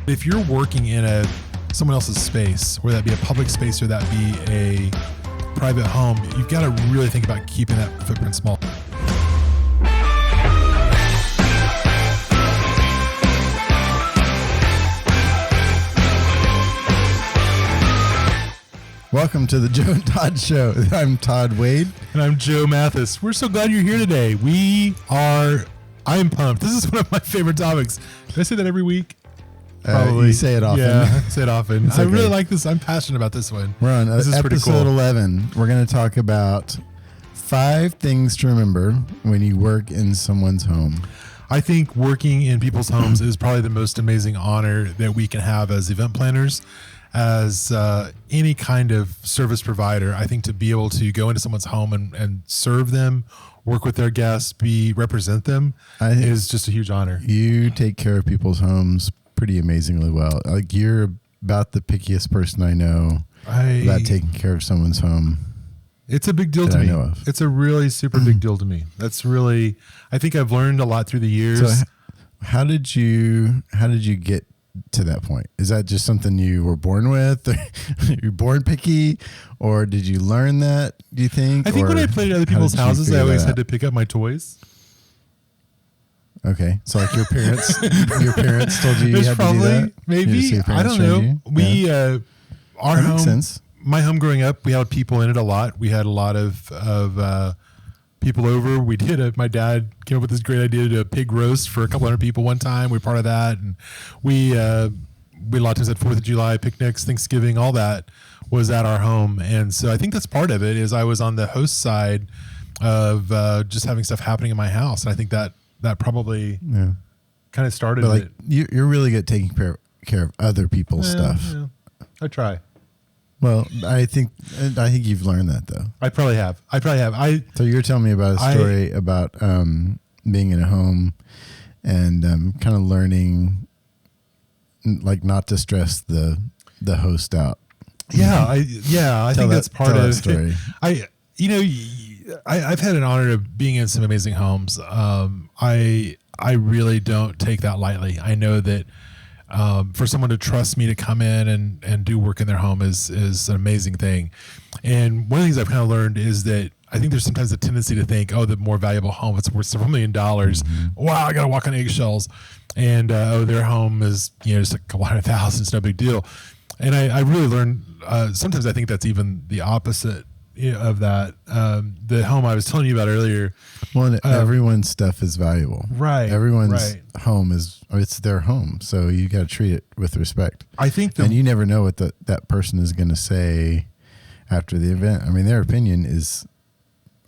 If you're working in someone else's space, whether that be a public space or that be a private home, you've got to really think about keeping that footprint small. Welcome to the Joe and Todd Show. I'm Todd Wade. And I'm Joe Mathis. We're so glad you're here today. I'm pumped. This is one of my favorite topics. Do I say that every week? Probably. You say it often. Yeah, I say it often. Okay. I really like this. I'm passionate about this one. We're on this is pretty cool. episode 11. We're going to talk about 5 things to remember when you work in someone's home. I think working in people's homes is probably the most amazing honor that we can have as event planners, as any kind of service provider. I think to be able to go into someone's home and serve them, work with their guests, represent them is just a huge honor. You take care of people's homes pretty amazingly well. Like, you're about the pickiest person I know about taking care of someone's home. It's a big deal to me. It's a really super big deal to me. That's really, I think I've learned a lot through the years. So how did you get to that point? Is that just something you were born with? You're born picky, or did you learn that, do you think? I think when I played at other people's houses, I always had to pick up my toys. Okay. So like your parents told you you had to do that? Maybe. I don't know. We, our that home, makes sense. My home growing up, we had people in it a lot. We had a lot of people over. My dad came up with this great idea to do a pig roast for a couple hundred people one time. We were part of that. And we a lot of times had 4th of July picnics, Thanksgiving, all that was at our home. And so I think that's part of it, is I was on the host side of just having stuff happening in my house. And I think that probably kind of started but like, it. You're really good at taking care of other people's stuff. Yeah. I try. Well, I think you've learned that, though. I probably have. So you're telling me about a story about being in a home and kind of learning, like, not to stress the host out. Yeah, I think that's part of the story. I've had an honor of being in some amazing homes. I really don't take that lightly. I know that for someone to trust me to come in and do work in their home is an amazing thing. And one of the things I've kind of learned is that I think there's sometimes a tendency to think, the more valuable home, it's worth several $1 million. Mm-hmm. Wow, I got to walk on eggshells. And their home is just a couple $100,000. It's no big deal. And I really learned, sometimes I think that's even the opposite of that. The home I was telling you about earlier. Well, everyone's stuff is valuable. Right. Everyone's home it's their home. So you got to treat it with respect. I think and you never know what that person is going to say after the event. I mean, their opinion is,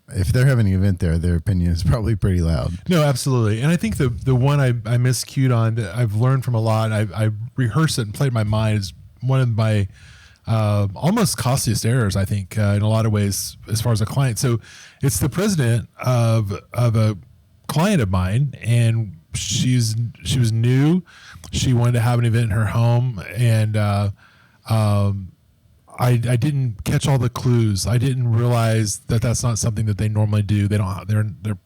if they're having an event there, their opinion is probably pretty loud. No, absolutely. And I think the one I miscued on that I've learned from a lot, I rehearse it and play it in my mind, is one of my almost costliest errors, I think, in a lot of ways, as far as a client. So it's the president of a client of mine, and she was new. She wanted to have an event in her home, and I didn't catch all the clues. I didn't realize that that's not something that they normally do. They're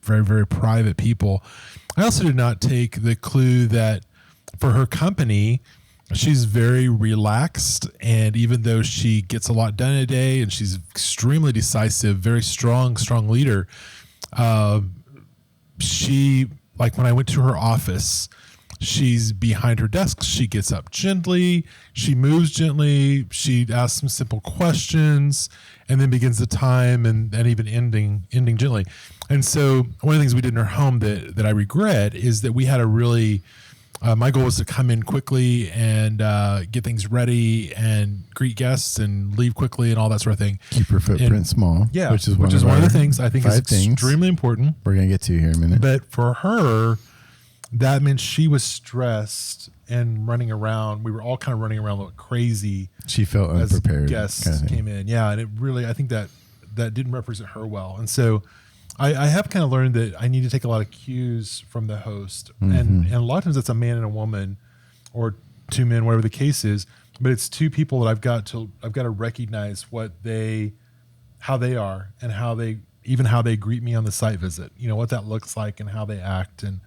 very, very private people. I also did not take the clue that for her company, she's very relaxed, and even though she gets a lot done in a day and she's extremely decisive, very strong leader, she, like, when I went to her office, she's behind her desk. She gets up gently. She moves gently. She asks some simple questions and then begins the time and even ending gently. And so one of the things we did in her home that I regret is that we had a really, my goal was to come in quickly and get things ready and greet guests and leave quickly and all that sort of thing. Keep her footprint small. Yeah. Which is one of the things I think is extremely important. We're going to get to here in a minute. But for her, that meant she was stressed and running around. We were all kind of running around like crazy. She felt unprepared. As guests kind of came in. Yeah. And it really, I think that didn't represent her well. And so I have kind of learned that I need to take a lot of cues from the host. Mm-hmm. And a lot of times it's a man and a woman, or 2 men, whatever the case is. But it's 2 people that I've got to recognize how they are and how they greet me on the site visit. What that looks like and how they act, and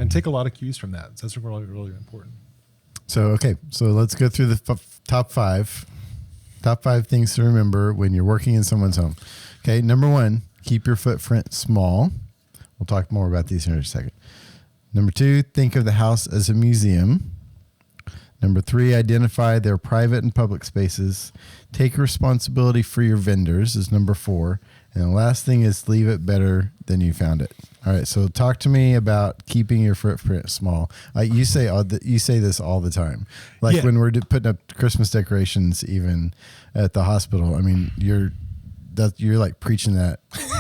take a lot of cues from that. So that's really, really important. So let's go through the top five things to remember when you're working in someone's home. Okay, number 1, keep your footprint small. We'll talk more about these in a second. Number 2, think of the house as a museum. Number 3, identify their private and public spaces. Take responsibility for your vendors is number 4. And the last thing is leave it better than you found it. All right, so talk to me about keeping your footprint small. You say this all the time. Like when we're putting up Christmas decorations, even at the hospital. I mean, you're like preaching that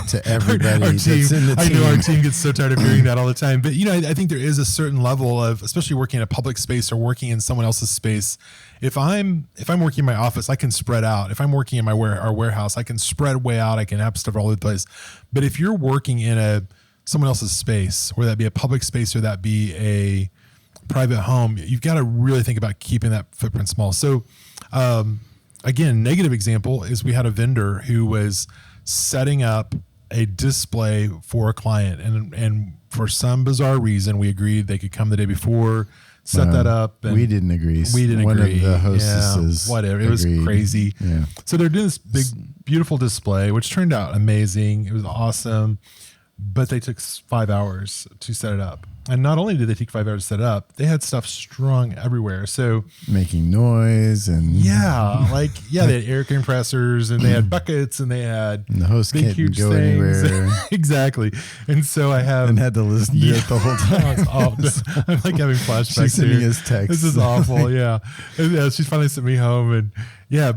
to everybody our team, that's in the team. I know our team gets so tired of hearing that all the time. But, I think there is a certain level of, especially working in a public space or working in someone else's space. If I'm working in my office, I can spread out. If I'm working in our warehouse, I can spread way out. I can have stuff all over the place. But if you're working in someone else's space, or that be a public space or that be a private home, you've got to really think about keeping that footprint small. So, again, negative example is we had a vendor who was setting up a display for a client, and for some bizarre reason, we agreed they could come the day before, set that up. And we didn't agree. One of the hostesses, whatever. It was crazy. Yeah. So they're doing this big, beautiful display, which turned out amazing. It was awesome, but they took 5 hours to set it up. And not only did they take 5 hours to set it up, they had stuff strung everywhere. So making noise and they had air compressors and they had buckets and they had and the host big, can't huge go things. Anywhere. Exactly. And so I had to listen to it the whole time. I'm like having flashbacks. She's sending us texts. This is awful. Yeah. And, she finally sent me home, and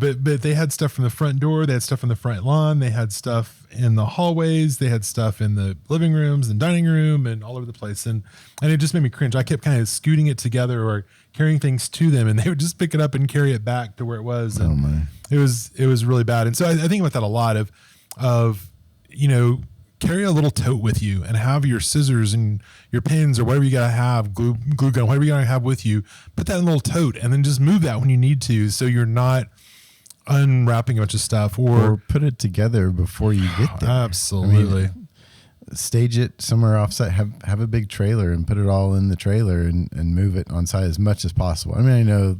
but they had stuff from the front door. They had stuff from the front lawn. They had stuff in the hallways. They had stuff in the living rooms and dining room and all over the place. And it just made me cringe. I kept kind of scooting it together or carrying things to them, and they would just pick it up and carry it back to where it was. And it was really bad. And so I think about that a lot of carry a little tote with you and have your scissors and your pins or whatever you got to have, glue gun, whatever you got to have with you, put that in a little tote and then just move that when you need to. So you're not unwrapping a bunch of stuff or put it together before you get there. Absolutely. Stage it somewhere offsite, have a big trailer and put it all in the trailer and move it on site as much as possible. I mean, I know,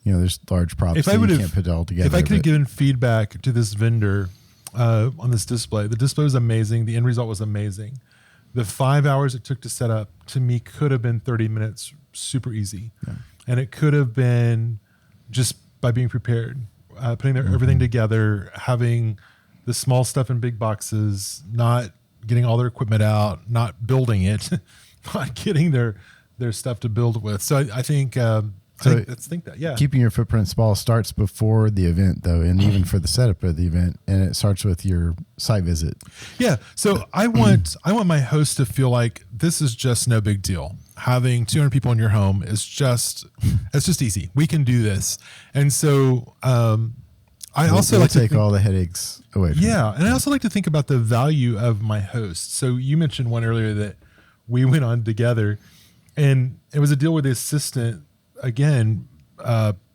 there's large props that you can't put it all together. If I could have given feedback to this vendor on this display, the display was amazing. The end result was amazing. The 5 hours it took to set up, to me, could have been 30 minutes, super easy. Yeah. And it could have been just by being prepared, putting everything together, having the small stuff in big boxes, not getting all their equipment out, not building it, not getting their stuff to build with. So I think, let's think that, yeah. Keeping your footprint small starts before the event, though, and even for the setup of the event, and it starts with your site visit. Yeah. So I want my host to feel like this is just no big deal. Having 200 people in your home it's just easy. We can do this. And so I also like to take all the headaches away from it. And I also like to think about the value of my host. So you mentioned one earlier that we went on together, and it was a deal with the assistant. Again,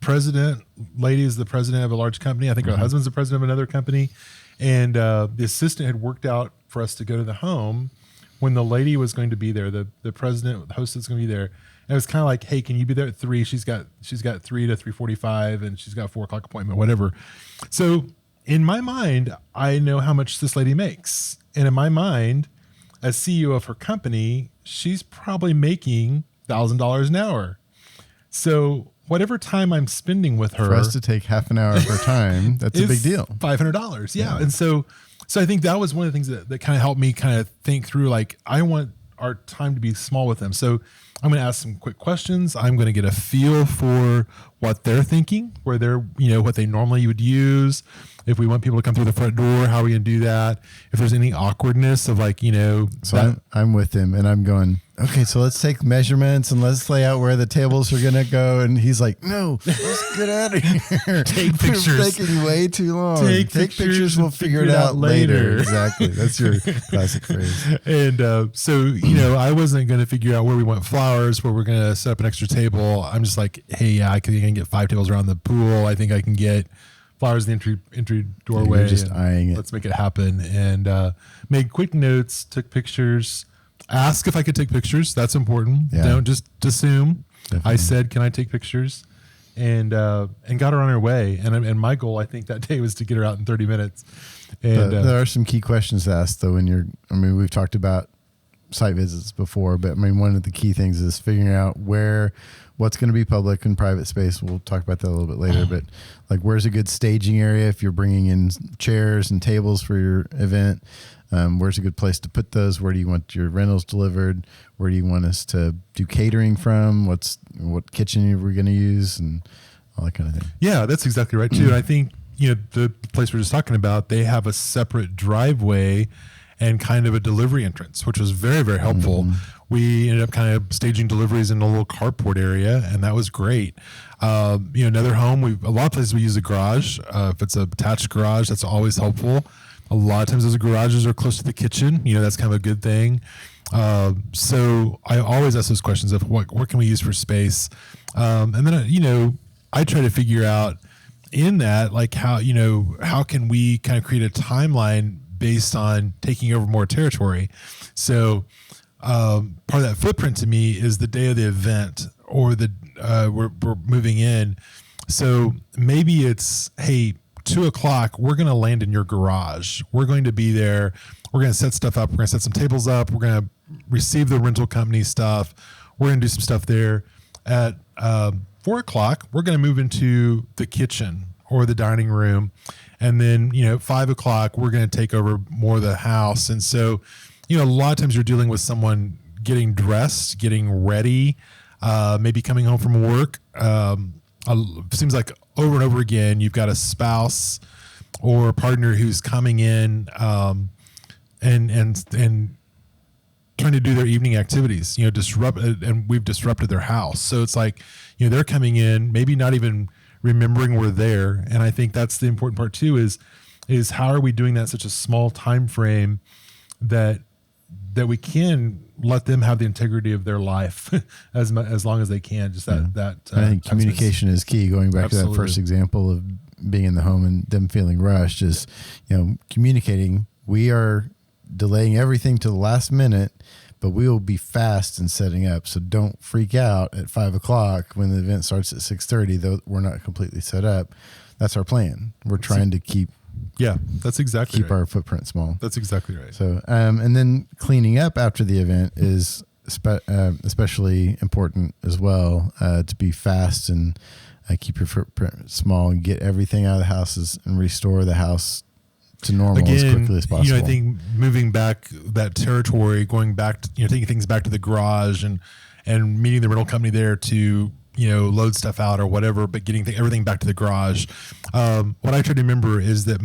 president, lady is the president of a large company. I think her husband's the president of another company. And the assistant had worked out for us to go to the home when the lady was going to be there. The president, the host is going to be there. And it was kind of like, hey, can you be there at 3? She's got 3 to 3:45, and she's got a 4 o'clock appointment, whatever. So in my mind, I know how much this lady makes. And in my mind, as CEO of her company, she's probably making $1,000 an hour. So whatever time I'm spending with her, for us to take half an hour of her time, that's a big deal. $500. Yeah. And so I think that was one of the things that kind of helped me kind of think through, like, I want our time to be small with them. So I'm going to ask some quick questions. I'm going to get a feel for what they're thinking, where they're, what they normally would use. If we want people to come through the front door, how are we going to do that? If there's any awkwardness of So I'm with him and I'm going, okay, so let's take measurements and let's lay out where the tables are going to go. And he's like, no, let's get out of here. Take pictures. We're taking way too long. Take pictures. We'll figure it out later. Exactly. That's your classic phrase. And so I wasn't going to figure out where we want flowers, where we're going to set up an extra table. I'm just like, hey, yeah, I can get 5 tables around the pool. I think I can get flowers in the entry doorway. You're just eyeing it. Let's make it happen. And made quick notes, took pictures, ask if I could take pictures. That's important. Yeah. Don't just assume. Definitely. I said, "Can I take pictures?" And got her on her way. And my goal, I think, that day was to get her out in 30 minutes. And there are some key questions to ask, though. We've talked about site visits before, but one of the key things is figuring out what's going to be public and private space. We'll talk about that a little bit later, but like, where's a good staging area if you're bringing in chairs and tables for your event? Where's a good place to put those? Where do you want your rentals delivered? Where do you want us to do catering from? What kitchen are we going to use, and all that kind of thing? Yeah, that's exactly right too. And I think, the place we're just talking about, they have a separate driveway and kind of a delivery entrance, which was very, very helpful. We ended up kind of staging deliveries in a little carport area, and that was great. Another home, a lot of places we use a garage. If it's a attached garage, that's always helpful. A lot of times those garages are close to the kitchen. That's kind of a good thing. So I always ask those questions of what can we use for space? And then, I try to figure out in that, like, how can we kind of create a timeline based on taking over more territory. So part of that footprint to me is the day of the event, or we're moving in. So maybe it's, hey, 2:00, we're going to land in your garage. We're going to be there. We're going to set stuff up. We're going to set some tables up. We're going to receive the rental company stuff. We're going to do some stuff there. At 4:00, we're going to move into the kitchen or the dining room. And then, 5:00, we're going to take over more of the house. And so, a lot of times you're dealing with someone getting dressed, getting ready, maybe coming home from work. Seems like over and over again, you've got a spouse or a partner who's coming in and trying to do their evening activities, and we've disrupted their house. So it's like, they're coming in, maybe not even remembering we're there. And I think that's the important part too, is how are we doing that in such a small time frame that we can let them have the integrity of their life as long as they can. Just that I think communication is key. Going back to that first example of being in the home and them feeling rushed, is communicating. We are delaying everything to the last minute, but we will be fast in setting up. So don't freak out at 5:00 when the event starts at 6:30, though we're not completely set up. That's our plan. We're trying to keep that's exactly keep our footprint small. That's exactly right. So, and then cleaning up after the event is especially important as well, to be fast and keep your footprint small and get everything out of the houses and restore the house to normal as quickly as possible. I think moving back that territory, going back to, taking things back to the garage and meeting the rental company there to, load stuff out or whatever, but getting everything back to the garage. What I try to remember is that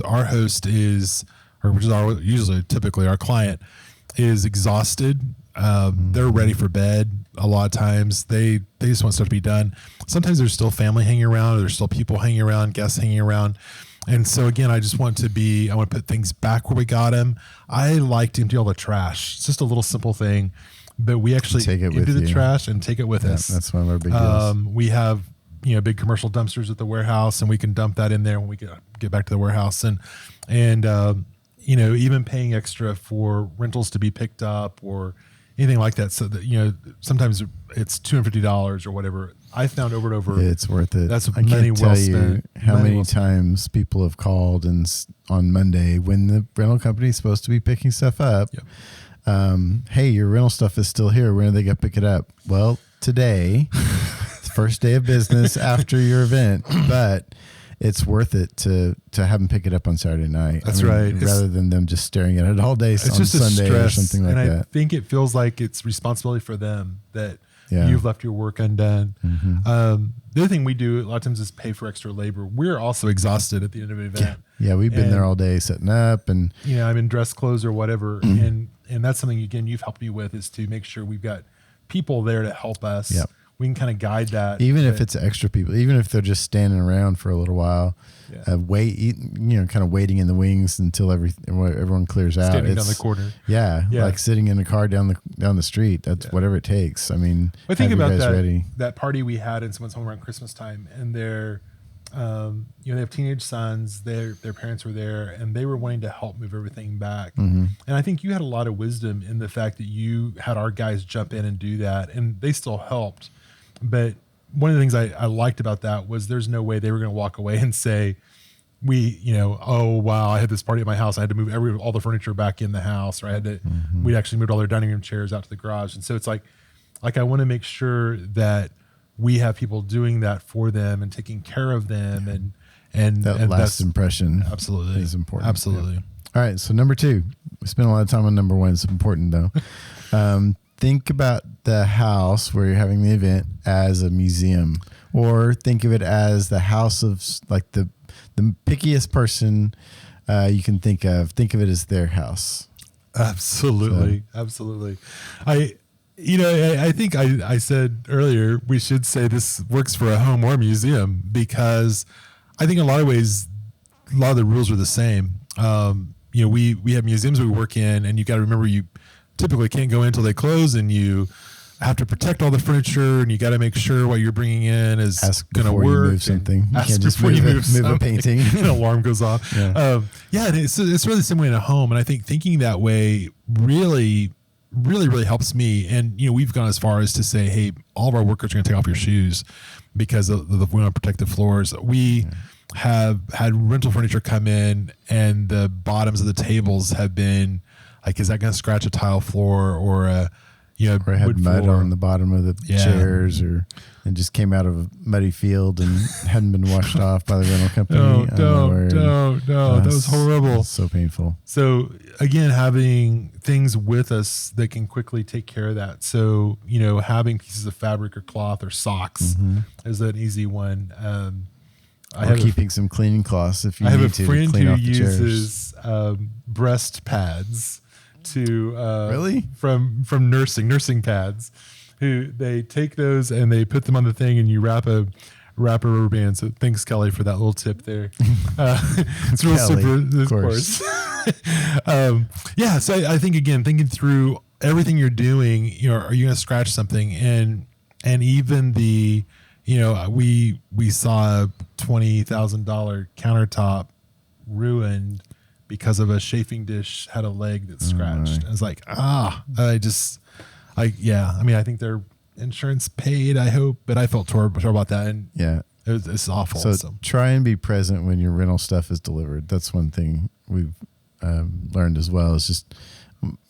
our host is, or which is typically our client, is exhausted. They're ready for bed. A lot of times they just want stuff to be done. Sometimes there's still family hanging around, or there's still people hanging around, guests hanging around. And so again, I want to put things back where we got them. I like to empty all the trash. It's just a little simple thing, but we actually empty the trash and take it with us. That's one of our big deals. We have, big commercial dumpsters at the warehouse, and we can dump that in there when we get back to the warehouse. And even paying extra for rentals to be picked up or anything like that. So that, sometimes it's $250 or whatever. I found over and over, it's worth it. That's I money can't well tell spent. you how many times people have called and on Monday when the rental company is supposed to be picking stuff up. Yep. Hey, your rental stuff is still here. When are they going to pick it up? Well, today, it's the first day of business after your event, but it's worth it to have them pick it up on Saturday night. That's right. Rather than them just staring at it all day on just Sunday or something like that. And I think it feels like it's responsibility for them that Yeah. you've left your work undone. Mm-hmm. The other thing we do a lot of times is pay for extra labor. We're also exhausted at the end of an event. Yeah, we've been there all day setting up, and I'm in dress clothes or whatever. And that's something, again, you've helped me with, is to make sure we've got people there to help us. Yep. We can kind of guide that. Even if it's extra people, even if they're just standing around for a little while, kind of waiting in the wings until everyone clears out. Standing down the corner. Yeah, like sitting in a car down the street. That's whatever it takes. I mean, think about that party we had in someone's home around Christmas time, and they have teenage sons. Their parents were there, and they were wanting to help move everything back. Mm-hmm. And I think you had a lot of wisdom in the fact that you had our guys jump in and do that, and they still helped. But one of the things I liked about that was there's no way they were going to walk away and say, oh wow, I had this party at my house. I had to move all the furniture back in the house, or I had to. Mm-hmm. We actually moved all their dining room chairs out to the garage, and so it's like I want to make sure that we have people doing that for them and taking care of them, and that last impression absolutely is important. Absolutely. Yeah. All right, so number 2, we spent a lot of time on number 1. It's important though. Think about the house where you're having the event as a museum, or think of it as the house of like the pickiest person you can think of. Think of it as their house. Absolutely. I think I said earlier we should say this works for a home or a museum, because I think in a lot of ways, a lot of the rules are the same. We have museums we work in, and you got to remember you typically can't go in until they close, and you have to protect all the furniture, and you got to make sure what you're bringing in is going to work. You move something. You can't just move a painting. An alarm goes off. Yeah, it's really the same way in a home, and I think thinking that way really helps me. And we've gone as far as to say, hey, all of our workers are going to take off your shoes because we want to protect the floors. We have had rental furniture come in, and the bottoms of the tables have been like, is that going to scratch a tile floor or a or it had mud on the bottom of the chairs, or it just came out of a muddy field and hadn't been washed off by the rental company. No, that was horrible. So painful. So again, having things with us that can quickly take care of that. So, having pieces of fabric or cloth or socks is an easy one. Keeping some cleaning cloths if you need to. I have to a friend clean who off the uses breast pads to really from nursing pads, who they take those and they put them on the thing, and you wrap a rubber band. So thanks, Kelly, for that little tip there. It's real super, of course. So I think, again, thinking through everything you're doing, are you going to scratch something? And even the, we saw a $20,000 countertop ruined because of a chafing dish had a leg that scratched. I was like, I think their insurance paid, I hope, but I felt terrible about that. And it's awful. So try and be present when your rental stuff is delivered. That's one thing we've learned as well, is just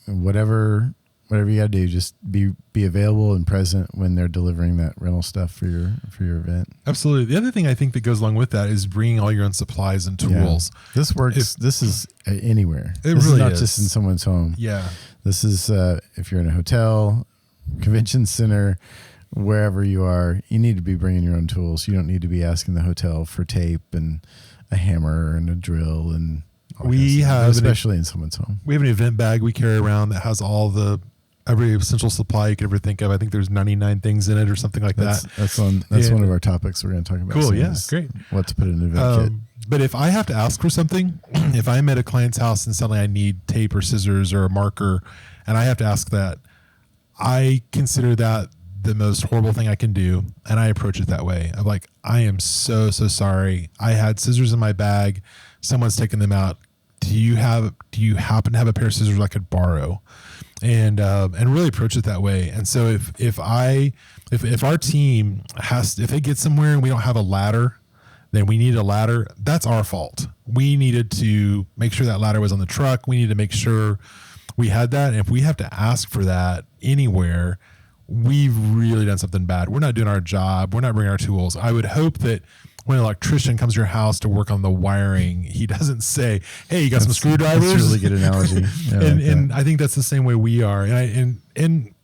whatever you got to do, just be available and present when they're delivering that rental stuff for your event. Absolutely. The other thing I think that goes along with that is bringing all your own supplies and tools. Yeah. This works. This is anywhere. This really is not just in someone's home. Yeah. This is if you're in a hotel, convention center, wherever you are, you need to be bringing your own tools. You don't need to be asking the hotel for tape and a hammer and a drill and we have, especially in someone's home. We have an event bag we carry around that has every essential supply you could ever think of. I think there's 99 things in it or something like that. That's one of our topics we're going to talk about. Cool. Yeah. Great. What to put in an event kit. But if I have to ask for something, if I'm at a client's house and suddenly I need tape or scissors or a marker, and I have to ask that, I consider that the most horrible thing I can do. And I approach it that way. I'm like, I am so sorry. I had scissors in my bag. Someone's taken them out. Do you happen to have a pair of scissors I could borrow? And really approach it that way. And so if our team if they get somewhere and we don't have a ladder, then we need a ladder. That's our fault. We needed to make sure that ladder was on the truck. We need to make sure we had that. And if we have to ask for that anywhere, we've really done something bad. We're not doing our job. We're not bringing our tools. I would hope that when an electrician comes to your house to work on the wiring, he doesn't say, "Hey, you got some screwdrivers?" That's a really good analogy. Yeah, and I think that's the same way we are. And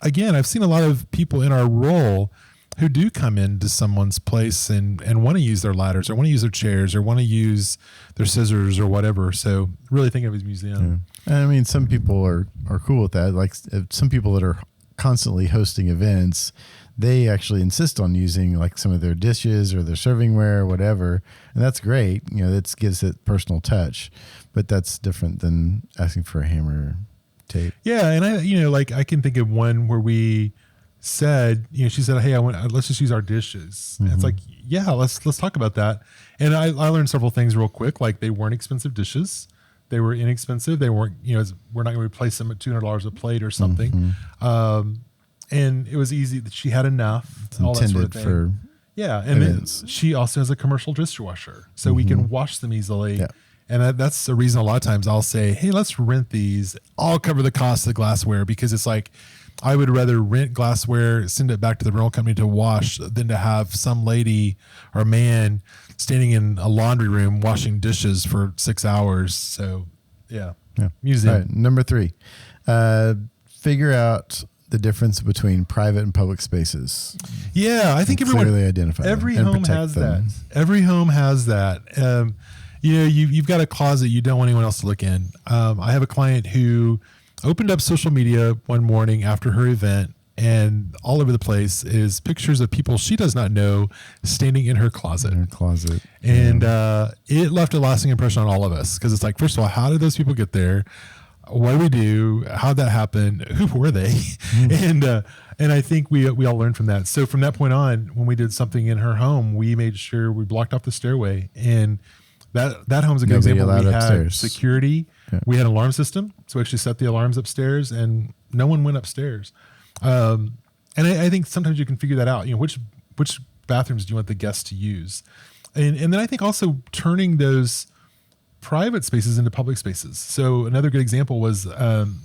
again, I've seen a lot of people in our role who do come into someone's place and want to use their ladders or want to use their chairs or want to use their scissors or whatever. So really think of it as a museum. Yeah. And I mean, some people are cool with that. Like some people that are constantly hosting events, they actually insist on using like some of their dishes or their servingware or whatever. And that's great. That gives it personal touch, but that's different than asking for a hammer or tape. Yeah. And I can think of one where we said, she said, hey, let's just use our dishes. And it's like, yeah, let's talk about that. And I learned several things real quick. Like, they weren't expensive dishes. They were inexpensive. They weren't, we're not going to replace them at $200 a plate or something. And it was easy that she had enough. It's all that sort of intended thing. for Yeah. And then events. she also has a commercial dishwasher, so we can wash them easily. Yeah. And that's the reason a lot of times I'll say, hey, let's rent these. I'll cover the cost of the glassware, because it's like, I would rather rent glassware, send it back to the rental company to wash, than to have some lady or man standing in a laundry room washing dishes for 6 hours. So, yeah. Museum. All right, number 3, figure out the difference between private and public spaces. Yeah, I think everyone clearly identify them every and home protect has them. that. Every home has that. You've got a closet you don't want anyone else to look in. I have a client who opened up social media one morning after her event, and all over the place is pictures of people she does not know standing in her closet. And it left a lasting impression on all of us, because it's like, first of all, how did those people get there? What do we do? How'd that happen? Who were they? And I think we all learned from that. So from that point on, when we did something in her home, we made sure we blocked off the stairway. And that home's a good example. We had upstairs. security. Yeah. We had an alarm system. So we actually set the alarms upstairs, and no one went upstairs. And I think sometimes you can figure that out. Which bathrooms do you want the guests to use? And then I think also turning those private spaces into public spaces. So another good example was, one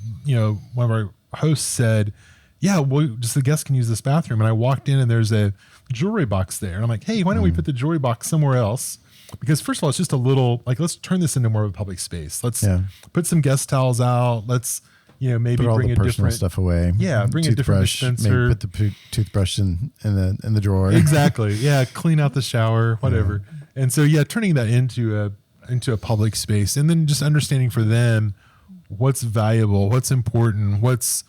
of our hosts said, yeah, well, just the guests can use this bathroom. And I walked in and there's a jewelry box there. And I'm like, hey, why don't we put the jewelry box somewhere else? Because first of all, it's just a little, like, let's turn this into more of a public space. Let's put some guest towels out. Let's, maybe put all bring the a personal different stuff away. Yeah. Bring a different dispenser. Maybe put the toothbrush in the drawer. Exactly. Yeah. Clean out the shower, whatever. Yeah. And so, turning that into a public space, and then just understanding for them what's valuable, what's important, what's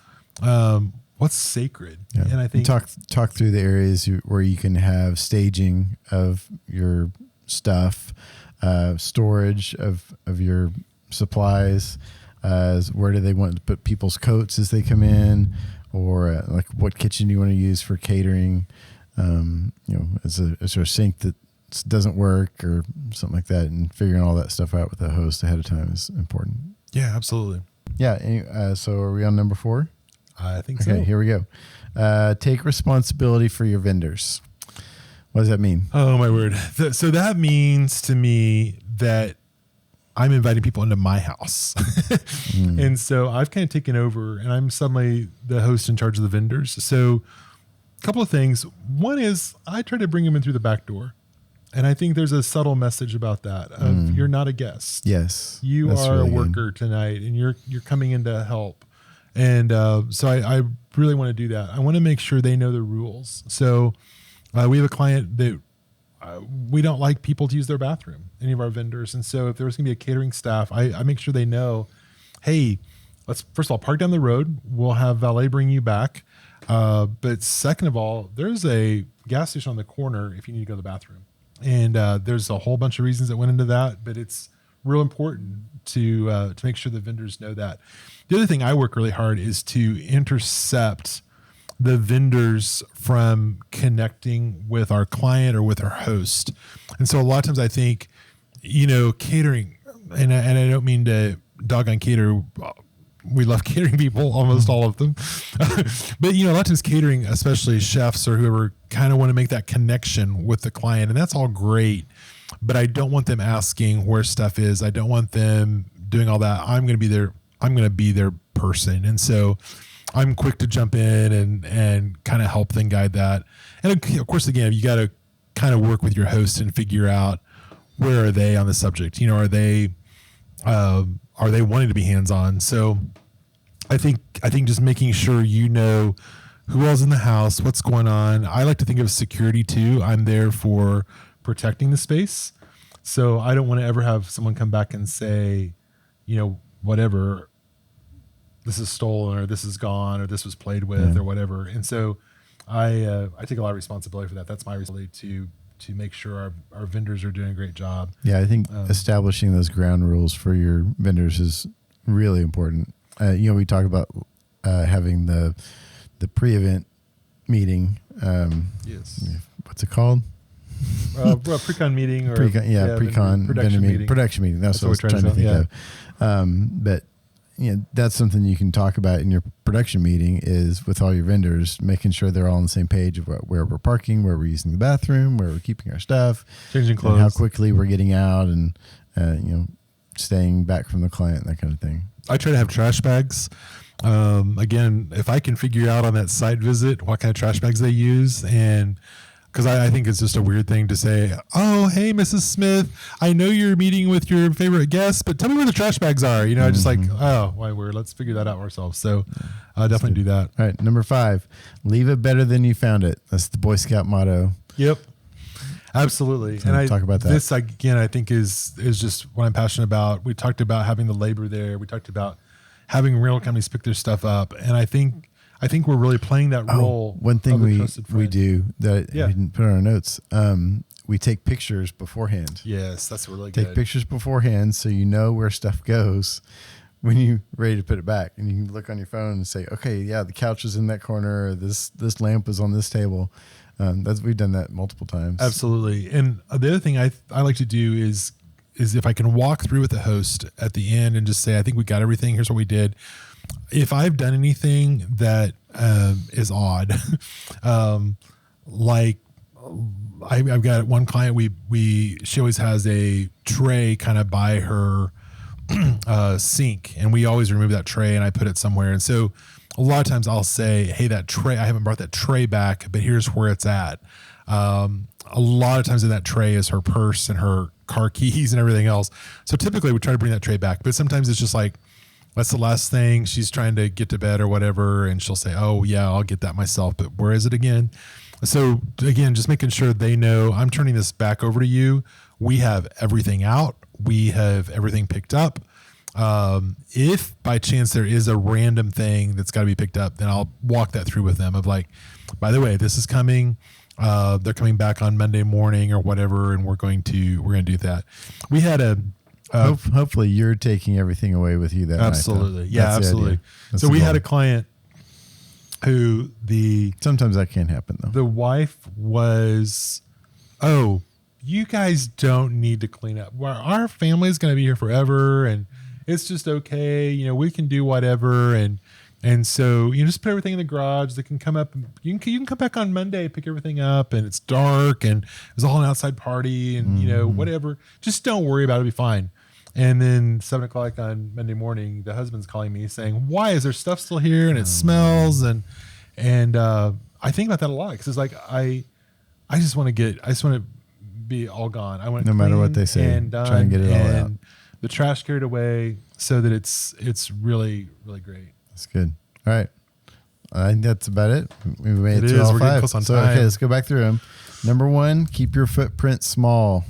sacred. Yeah. And I think talk through the areas where you can have staging of your stuff, storage of your supplies. Where do they want to put people's coats as they come in, or like what kitchen do you want to use for catering? Is there a sink that doesn't work or something like that, and figuring all that stuff out with the host ahead of time is important. Yeah, absolutely. Yeah. So are we on number 4? I think so. Okay, here we go. Take responsibility for your vendors. What does that mean? Oh, my word. So that means to me that I'm inviting people into my house. And so I've kind of taken over, and I'm suddenly the host in charge of the vendors. So a couple of things. One is I try to bring them in through the back door. And I think there's a subtle message about that. You're not a guest. Yes. You are really a worker tonight, and you're coming in to help. And so I really want to do that. I want to make sure they know the rules. So we have a client that we don't like people to use their bathroom, any of our vendors. And so if there's going to be a catering staff, I make sure they know, hey, let's first of all park down the road. We'll have valet bring you back. But second of all, there's a gas station on the corner if you need to go to the bathroom. And there's a whole bunch of reasons that went into that, but it's real important to make sure the vendors know that. The other thing I work really hard is to intercept the vendors from connecting with our client or with our host. And so a lot of times I think, catering, and I don't mean to dog on cater. We love catering people, almost all of them. But, a lot of times catering, especially chefs or whoever, kind of want to make that connection with the client. And that's all great. But I don't want them asking where stuff is. I don't want them doing all that. I'm going to be their person. And so I'm quick to jump in and kind of help them guide that. And of course, again, you got to kind of work with your host and figure out where are they on the subject. Are they wanting to be hands-on? So I think just making sure who else in the house, what's going on. I like to think of security too. I'm there for protecting the space. So I don't want to ever have someone come back and say, whatever, this is stolen or this is gone or this was played with or whatever. And so I take a lot of responsibility for that. That's my responsibility to make sure our vendors are doing a great job. Yeah, I think establishing those ground rules for your vendors is really important. We talk about having the pre-event meeting. Yes. What's it called? Pre-con meeting or pre-con production meeting. Production meeting. That's what I was trying to think of. But that's something you can talk about in your production meeting is with all your vendors, making sure they're all on the same page of where we're parking, where we're using the bathroom, where we're keeping our stuff, changing clothes, how quickly we're getting out, and staying back from the client, that kind of thing. I try to have trash bags. Again, if I can figure out on that site visit what kind of trash bags they use, and because I think it's just a weird thing to say, oh, hey, Mrs. Smith, I know you're meeting with your favorite guest, but tell me where the trash bags are. Just like, oh, let's figure that out ourselves. So definitely do that. All right. Number 5, leave it better than you found it. That's the Boy Scout motto. Yep. Absolutely. So and talk about that. This, again, I think is just what I'm passionate about. We talked about having the labor there. We talked about having rental companies pick their stuff up. And I think we're really playing that role. One thing we do that we didn't put on our notes, we take pictures beforehand. Yes, that's really good. Take pictures beforehand so you know where stuff goes when you're ready to put it back. And you can look on your phone and say, okay, yeah, the couch is in that corner. Or this lamp is on this table. We've done that multiple times. Absolutely. And the other thing I like to do is if I can walk through with the host at the end and just say, I think we got everything. Here's what we did. If I've done anything that is odd, like I've got one client, she always has a tray kind of by her sink, and we always remove that tray and I put it somewhere. And so a lot of times I'll say, hey, that tray, I haven't brought that tray back, but here's where it's at. A lot of times in that tray is her purse and her car keys and everything else. So typically we try to bring that tray back, but sometimes it's just like, that's the last thing. She's trying to get to bed or whatever, and she'll say, oh, yeah, I'll get that myself, but where is it again? So, again, just making sure they know I'm turning this back over to you. We have everything out. We have everything picked up. If by chance there is a random thing that's got to be picked up, then I'll walk that through with them of like, by the way, this is coming. They're coming back on Monday morning or whatever, and we're going to do that. We had a hopefully you're taking everything away with you that absolutely night. Yeah, absolutely. So we had a client who sometimes that can't happen though. The wife was, oh, you guys don't need to clean up. Our family is going to be here forever, and it's just okay. We can do whatever, and so just put everything in the garage. They can come up. You can come back on Monday, pick everything up, and it's dark, and it's all an outside party, and whatever. Just don't worry about it. It'll be fine. And then 7:00 on Monday morning, the husband's calling me saying, "Why is there stuff still here? And it smells." And I think about that a lot because it's like I just want to be all gone. I want no matter what they say, and done, try and get it all out. The trash carried away so that it's really, really great. That's good. All right. I think that's about it. We made it to all We're 5. Close on so, time. okay, let's go back through them. Number 1, keep your footprint small.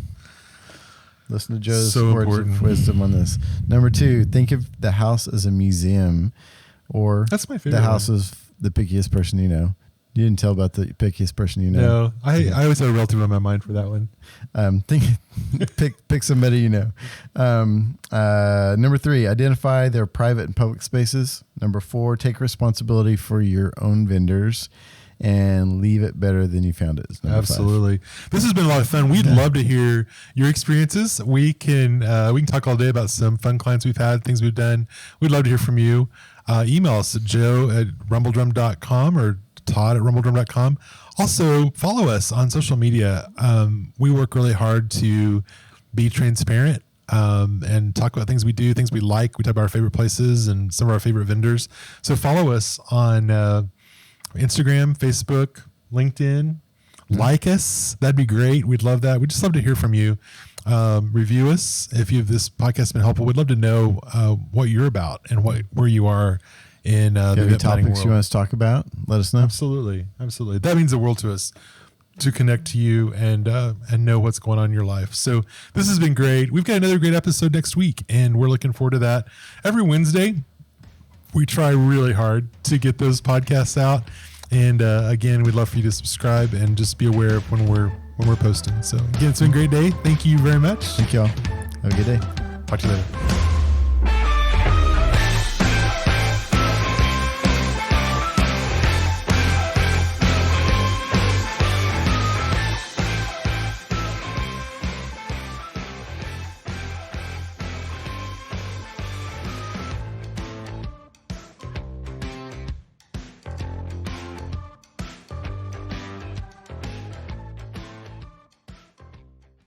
Listen to Joe's words of wisdom on this. Number 2, think of the house as a museum, or that's my favorite. The house is the pickiest person you know. You didn't tell about the pickiest person you know. No, I always have a relative on my mind for that one. Pick somebody you know. Number 3, identify their private and public spaces. Number 4, take responsibility for your own vendors and leave it better than you found it. Absolutely. 5. This has been a lot of fun. We'd love to hear your experiences. We can talk all day about some fun clients we've had, things we've done. We'd love to hear from you. Email us at joe@rumbledrum.com or Todd@rumbledrum.com. Also, follow us on social media. We work really hard to be transparent and talk about things we do, things we like. We talk about our favorite places and some of our favorite vendors. So follow us on Instagram, Facebook, LinkedIn. Like us. That'd be great. We'd love that. We'd just love to hear from you. Review us. If this podcast has been helpful, we'd love to know what you're about and where you are in the event planning topics world. You want us to talk about, let us know. Absolutely. That means the world to us to connect to you and know what's going on in your life. So this has been great. We've got another great episode next week, and we're looking forward to that. Every Wednesday, we try really hard to get those podcasts out. And again, we'd love for you to subscribe and just be aware of when we're posting. So again, it's been a great day. Thank you very much. Thank y'all. Have a good day. Talk to you later.